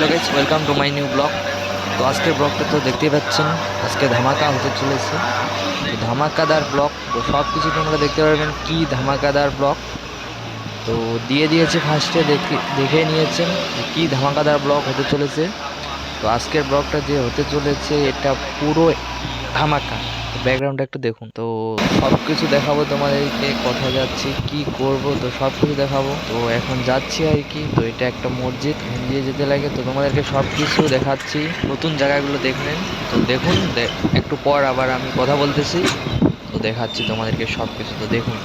Hello guys, welcome to my new blog. তো আজকের ব্লগটা তো দেখতেই পাচ্ছেন, আজকে ধামাকা হতে চলেছে। তো ধামাকাদার ব্লগ, তো সব কিছু তোমরা দেখতে পারবেন। কি ধামাকাদার ব্লগ তো দিয়ে দিয়েছে ফার্স্টে, দেখে নিয়েছেন যে কী ধামাকাদার ব্লগ হতে চলেছে। তো আজকের ব্লগটা যে হতে চলেছে এটা পুরো ধামাকা। তো ব্যাকগ্রাউন্ডটা একটু দেখুন। তো সব কিছু দেখাবো তোমাদেরকে, কোথায় যাচ্ছি, কি করব, তো সব কিছু দেখাবো। তো এখন যাচ্ছি আর কি। তো এটা একটা মসজিদ, এখান দিয়ে যেতে লাগে। তো তোমাদেরকে সব কিছু দেখাচ্ছি, নতুন জায়গাগুলো দেখবেন। তো দেখুন, একটু পর আবার আমি কথা বলতেছি। তো দেখাচ্ছি তোমাদেরকে সব কিছু, তো দেখুন।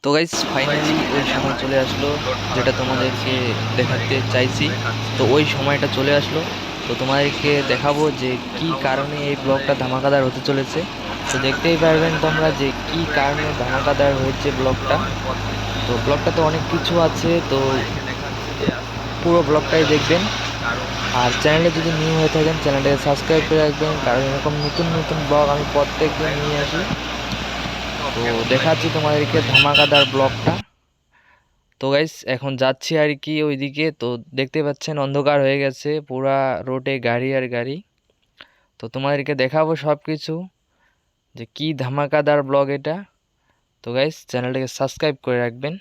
তো গাইস, ফাইনালি ওই সময় চলে আসলো যেটা তোমাদেরকে দেখাতে চাইছি। তো ওই সময়টা চলে আসলো। তো তোমাদেরকে দেখাবো যে কি কারণে এই ব্লগটা ধামাকাদার হতে চলেছে। তো দেখতেই পারবেন তোমরা যে কি কারণে ধামাকাদার হয়েছে ব্লগটা। তো ব্লগটা তো অনেক কিছু আছে, তো পুরো ব্লগটাই দেখবেন। আর চ্যানেলে যদি নিউ হয়ে থাকেন, চ্যানেলটাকে সাবস্ক্রাইব করে রাখবেন, কারণ এরকম নতুন নতুন ব্লগ আমি প্রত্যেক দিন নিয়ে আসি। তো দেখাচ্ছি তোমাদেরকে ধামাকাদার ব্লগটা। তো গাইস, এখন যাচ্ছি আর কি ওইদিকে। তো দেখতে পাচ্ছেন অন্ধকার হয়ে গেছে, পুরা রোডে গাড়ি আর গাড়ি। তো তোমাদেরকে দেখাবো সব কিছু যে কি ধামাকাদার ব্লগ এটা। তো গাইস, চ্যানেলটাকে সাবস্ক্রাইব করে রাখবেন।